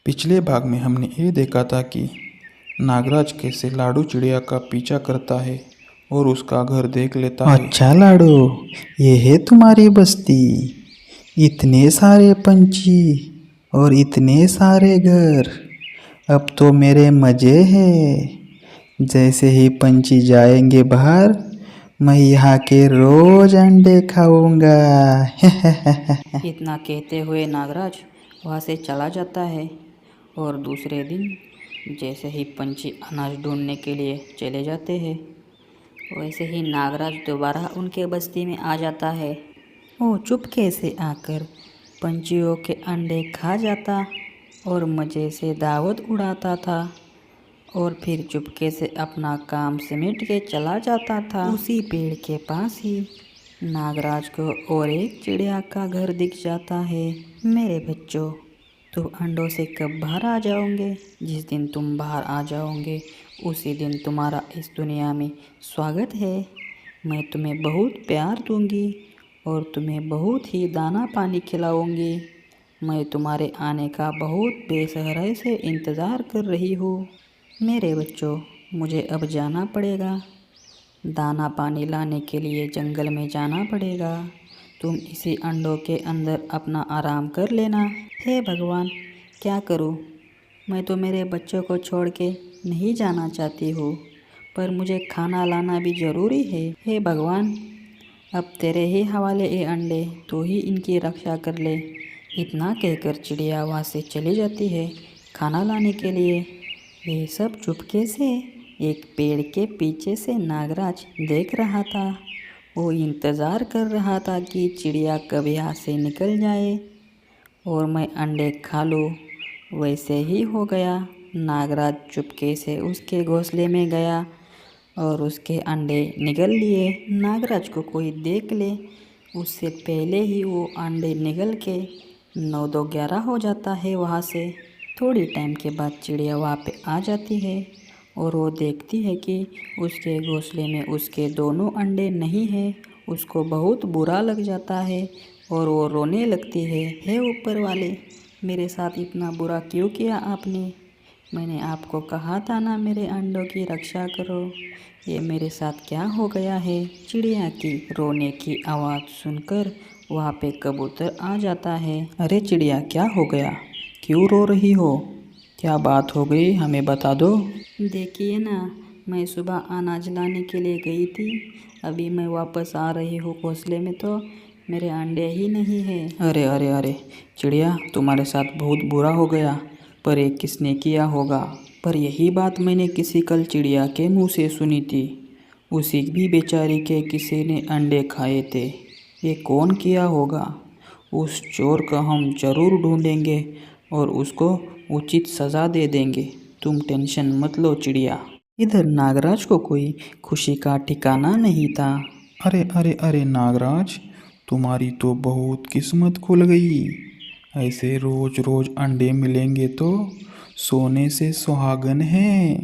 पिछले भाग में हमने ये देखा था कि नागराज कैसे लाडू चिड़िया का पीछा करता है और उसका घर देख लेता है। अच्छा लाडू, ये है तुम्हारी बस्ती। इतने सारे पंछी और इतने सारे घर। अब तो मेरे मज़े हैं। जैसे ही पंछी जाएंगे बाहर, मैं यहाँ के रोज अंडे खाऊंगा। इतना कहते हुए नागराज वहाँ से चला जाता है और दूसरे दिन जैसे ही पंछी अनाज ढूंढने के लिए चले जाते हैं, वैसे ही नागराज दोबारा उनके बस्ती में आ जाता है। वो चुपके से आकर पंछियों के अंडे खा जाता और मज़े से दावत उड़ाता था और फिर चुपके से अपना काम समेट के चला जाता था। उसी पेड़ के पास ही नागराज को और एक चिड़िया का घर दिख जाता है। मेरे बच्चों, तुम अंडों से कब बाहर आ जाओगे? जिस दिन तुम बाहर आ जाओगे उसी दिन तुम्हारा इस दुनिया में स्वागत है। मैं तुम्हें बहुत प्यार दूंगी और तुम्हें बहुत ही दाना पानी खिलाऊंगी। मैं तुम्हारे आने का बहुत बेसब्री से इंतज़ार कर रही हूँ। मेरे बच्चों, मुझे अब जाना पड़ेगा। दाना पानी लाने के लिए जंगल में जाना पड़ेगा। तुम इसी अंडों के अंदर अपना आराम कर लेना। हे भगवान, क्या करूं? मैं तो मेरे बच्चों को छोड़ के नहीं जाना चाहती हूँ, पर मुझे खाना लाना भी ज़रूरी है। हे भगवान, अब तेरे ही हवाले ये अंडे, तू ही इनकी रक्षा कर ले। इतना कहकर चिड़िया वहाँ से चली जाती है खाना लाने के लिए। वे सब चुपके से एक पेड़ के पीछे से नागराज देख रहा था। वो इंतज़ार कर रहा था कि चिड़िया कब यहाँ से निकल जाए और मैं अंडे खा लूँ। वैसे ही हो गया। नागराज चुपके से उसके घोंसले में गया और उसके अंडे निगल लिए। नागराज को कोई देख ले उससे पहले ही वो अंडे निगल के 9-2-11 हो जाता है वहाँ से। थोड़ी टाइम के बाद चिड़िया वहाँ पे आ जाती है और वो देखती है कि उसके घोंसले में उसके दोनों अंडे नहीं हैं। उसको बहुत बुरा लग जाता है और वो रोने लगती है। हे ऊपर वाले, मेरे साथ इतना बुरा क्यों किया आपने? मैंने आपको कहा था ना मेरे अंडों की रक्षा करो। ये मेरे साथ क्या हो गया है? चिड़िया की रोने की आवाज़ सुनकर वहाँ पे कबूतर आ जाता है। अरे चिड़िया, क्या हो गया? क्यों रो रही हो? क्या बात हो गई, हमें बता दो। देखिए ना, मैं सुबह अनाज लाने के लिए गई थी। अभी मैं वापस आ रही हूँ घोंसले में तो मेरे अंडे ही नहीं हैं। अरे अरे अरे चिड़िया, तुम्हारे साथ बहुत बुरा हो गया, पर ये किसने किया होगा? पर यही बात मैंने किसी कल चिड़िया के मुंह से सुनी थी। उसी भी बेचारी के किसी ने अंडे खाए थे। ये कौन किया होगा? उस चोर का हम ज़रूर ढूंढेंगे और उसको उचित सज़ा दे देंगे। तुम टेंशन मत लो चिड़िया। इधर नागराज को कोई खुशी का ठिकाना नहीं था। अरे अरे अरे नागराज, तुम्हारी तो बहुत किस्मत खुल गई। ऐसे रोज रोज अंडे मिलेंगे तो सोने से सुहागन है।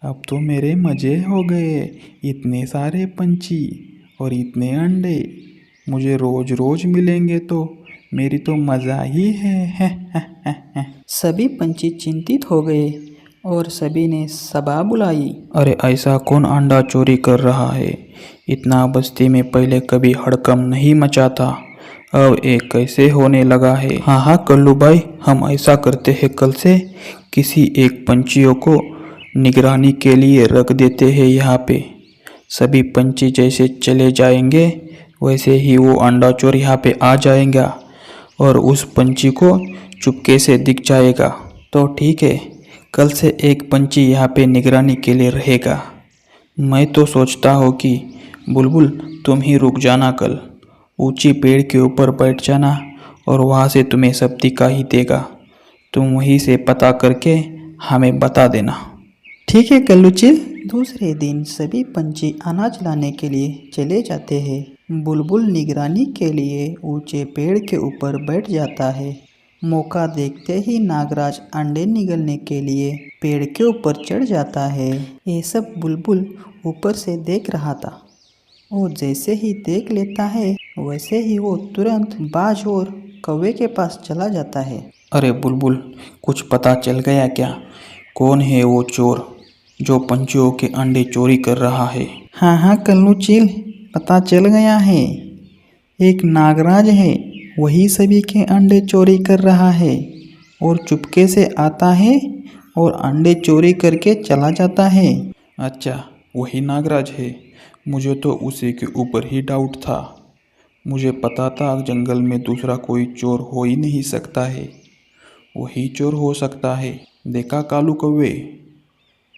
अब तो मेरे मज़े हो गए। इतने सारे पंछी और इतने अंडे मुझे रोज रोज मिलेंगे तो मेरी तो मज़ा ही है। सभी पंछी चिंतित हो गए और सभी ने सभा बुलाई। अरे ऐसा कौन अंडा चोरी कर रहा है? इतना बस्ती में पहले कभी हड़कंप नहीं मचा था, अब एक कैसे होने लगा है? हाँ हाँ कल्लू भाई, हम ऐसा करते हैं, कल से किसी एक पंछियों को निगरानी के लिए रख देते हैं यहाँ पे। सभी पंछी जैसे चले जाएंगे वैसे ही वो अंडा चोर यहाँ पे आ जाएगा और उस पंछी को चुपके से दिख जाएगा। तो ठीक है, कल से एक पंछी यहाँ पे निगरानी के लिए रहेगा। मैं तो सोचता हूँ कि बुलबुल तुम ही रुक जाना, कल ऊंची पेड़ के ऊपर बैठ जाना और वहाँ से तुम्हें सब दिखाई देगा। तुम वहीं से पता करके हमें बता देना। ठीक है कल्लूचिल। दूसरे दिन सभी पंछी अनाज लाने के लिए चले जाते हैं। बुलबुल निगरानी के लिए ऊंचे पेड़ के ऊपर बैठ जाता है। मौका देखते ही नागराज अंडे निगलने के लिए पेड़ के ऊपर चढ़ जाता है। ये सब बुलबुल ऊपर से देख रहा था। वो जैसे ही देख लेता है वैसे ही वो तुरंत बाज और कौवे के पास चला जाता है। अरे बुलबुल, कुछ पता चल गया क्या? कौन है वो चोर जो पंछियों के अंडे चोरी कर रहा है? हाँ हाँ कल्लू चील, पता चल गया है। एक नागराज है, वही सभी के अंडे चोरी कर रहा है और चुपके से आता है और अंडे चोरी करके चला जाता है। अच्छा, वही नागराज है। मुझे तो उसी के ऊपर ही डाउट था। मुझे पता था जंगल में दूसरा कोई चोर हो ही नहीं सकता है। वही चोर हो सकता है। देखा कालू कौवे,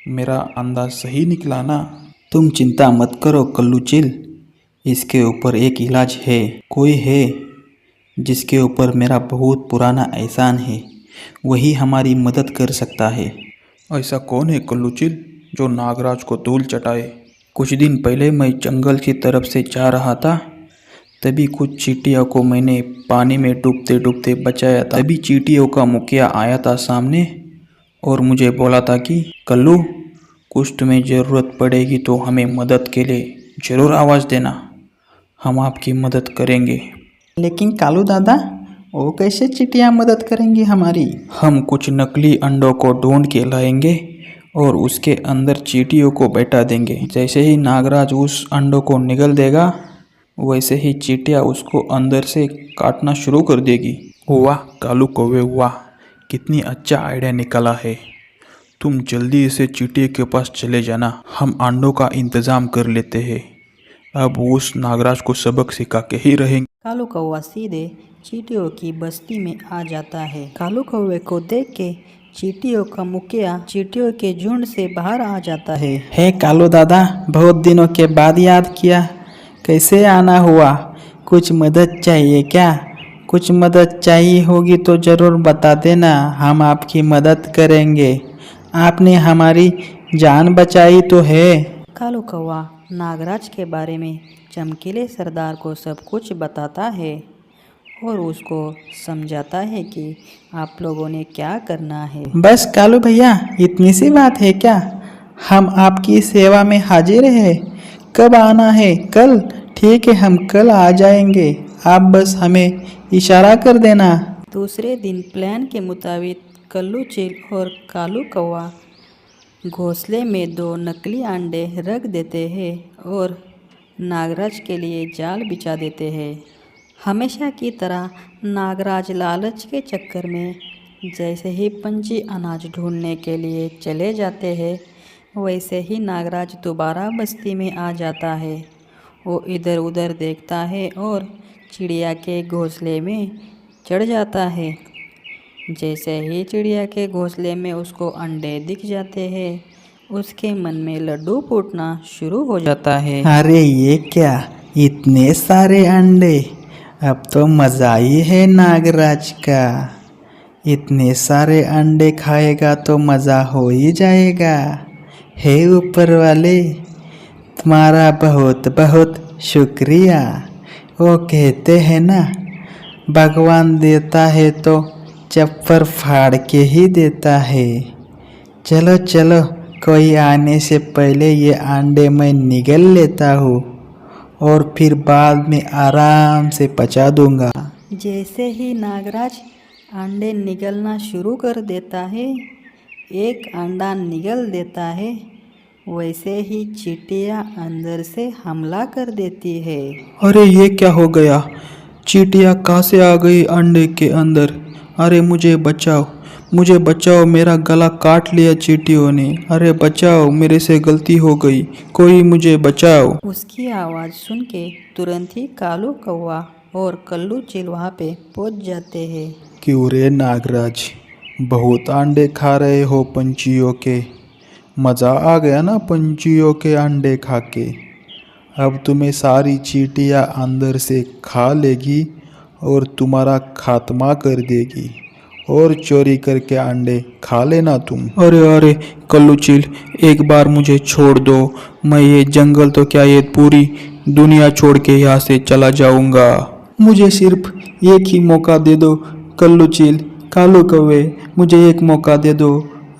मेरा अंदाज सही निकला ना? तुम चिंता मत करो कल्लू चिल, इसके ऊपर एक इलाज है। कोई है जिसके ऊपर मेरा बहुत पुराना एहसान है, वही हमारी मदद कर सकता है। ऐसा कौन है कल्लूचिल जो नागराज को धूल चटाए? कुछ दिन पहले मैं जंगल की तरफ से जा रहा था, तभी कुछ चींटियों को मैंने पानी में डूबते डूबते बचाया था। तभी चींटियों का मुखिया आया था सामने और मुझे बोला था कि कल्लू, कुछ तुम्हें ज़रूरत पड़ेगी तो हमें मदद के लिए ज़रूर आवाज़ देना, हम आपकी मदद करेंगे। लेकिन कालू दादा, वो कैसे चींटियाँ मदद करेंगी हमारी? हम कुछ नकली अंडों को ढूंढ के लाएंगे और उसके अंदर चींटियों को बैठा देंगे। जैसे ही नागराज उस अंडों को निगल देगा, वैसे ही चींटियाँ उसको अंदर से काटना शुरू कर देगी। वाह कालू कौवे वाह, कितनी अच्छा आइडिया निकला है। तुम जल्दी से चींटियों के पास चले जाना, हम अंडों का इंतज़ाम कर लेते हैं। अब उस नागराज को सबक सिखा के ही रहेंगे। कालू कौवा सीधे चींटियों की बस्ती में आ जाता है। कालू कौवे को देख के चींटियों का मुखिया चींटियों के झुंड से बाहर आ जाता है। हे कालू दादा, बहुत दिनों के बाद याद किया, कैसे आना हुआ? कुछ मदद चाहिए क्या? कुछ मदद चाहिए होगी तो ज़रूर बता देना, हम आपकी मदद करेंगे। आपने हमारी जान बचाई तो है। कालू कौवा नागराज के बारे में चमकीले सरदार को सब कुछ बताता है और उसको समझाता है कि आप लोगों ने क्या करना है। बस कालू भैया, इतनी सी बात है क्या? हम आपकी सेवा में हाजिर है। कब आना है? कल? ठीक है, हम कल आ जाएंगे, आप बस हमें इशारा कर देना। दूसरे दिन प्लान के मुताबिक कल्लू चील और कालू कौवा घोंसले में 2 नकली अंडे रख देते हैं और नागराज के लिए जाल बिछा देते हैं। हमेशा की तरह नागराज लालच के चक्कर में जैसे ही पंछी अनाज ढूंढने के लिए चले जाते हैं, वैसे ही नागराज दोबारा बस्ती में आ जाता है। वो इधर उधर देखता है और चिड़िया के घोंसले में चढ़ जाता है। जैसे ही चिड़िया के घोंसले में उसको अंडे दिख जाते हैं, उसके मन में लड्डू फूटना शुरू हो जाता है। अरे ये क्या, इतने सारे अंडे! अब तो मज़ा ही है नागराज का। इतने सारे अंडे खाएगा तो मज़ा हो ही जाएगा। हे ऊपर वाले, तुम्हारा बहुत बहुत शुक्रिया। वो कहते हैं ना, भगवान देता है तो चप्पर फाड़ के ही देता है। चलो चलो, कोई आने से पहले ये अंडे मैं निगल लेता हूँ और फिर बाद में आराम से पचा दूंगा। जैसे ही नागराज अंडे निगलना शुरू कर देता है, एक अंडा निगल देता है, वैसे ही चींटियाँ अंदर से हमला कर देती है। अरे ये क्या हो गया? चींटियाँ कहाँ से आ गई अंडे के अंदर? अरे मुझे बचाओ, मुझे बचाओ, मेरा गला काट लिया चींटियों ने। अरे बचाओ, मेरे से गलती हो गई, कोई मुझे बचाओ। उसकी आवाज़ सुन के तुरंत ही कालू कौवा और कल्लू चील वहाँ पे पहुँच जाते हैं। क्यों रे नागराज, बहुत अंडे खा रहे हो पंछियों के? मज़ा आ गया ना पंछियों के अंडे खा के? अब तुम्हें सारी चींटियाँ अंदर से खा लेगी और तुम्हारा खात्मा कर देगी, और चोरी करके अंडे खा लेना तुम। अरे अरे कल्लू चील, एक बार मुझे छोड़ दो, मैं ये जंगल तो क्या, ये पूरी दुनिया छोड़ के यहाँ से चला जाऊंगा। मुझे सिर्फ एक ही मौका दे दो कल्लू चील, कालू कौवे, मुझे एक मौका दे दो,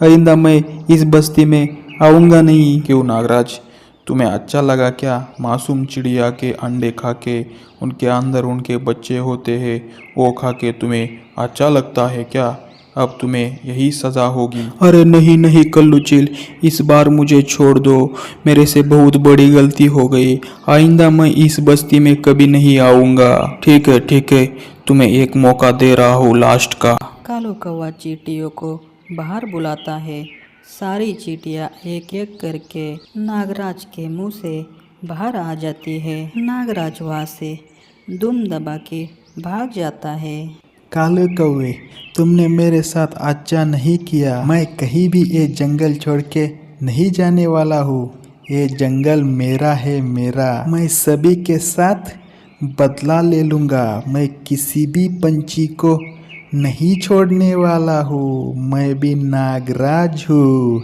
आइंदा मैं इस बस्ती में आऊँगा नहीं। क्यों नागराज, तुम्हें अच्छा लगा क्या? मासूम चिड़िया के अंडे खा के उनके अंदर उनके बच्चे होते हैं, वो खा के तुम्हें अच्छा लगता है क्या? अब तुम्हें यही सज़ा होगी। अरे नहीं नहीं कल्लू चिल, इस बार मुझे छोड़ दो। मेरे से बहुत बड़ी गलती हो गई। आइंदा मैं इस बस्ती में कभी नहीं आऊँगा। ठीक है, तुम्हें एक मौका दे रहा हूँ लास्ट का। कालू कौवा चींटियों को बाहर बुलाता है। सारी चींटियाँ एक एक करके नागराज के मुंह से बाहर आ जाती है। नागराज वहाँ से दुम दबा के भाग जाता है। काले कौवे, तुमने मेरे साथ अच्छा नहीं किया। मैं कहीं भी ये जंगल छोड़ के नहीं जाने वाला हूँ। ये जंगल मेरा है, मेरा। मैं सभी के साथ बदला ले लूँगा। मैं किसी भी पंछी को नहीं छोड़ने वाला हूँ। मैं भी नागराज हूँ।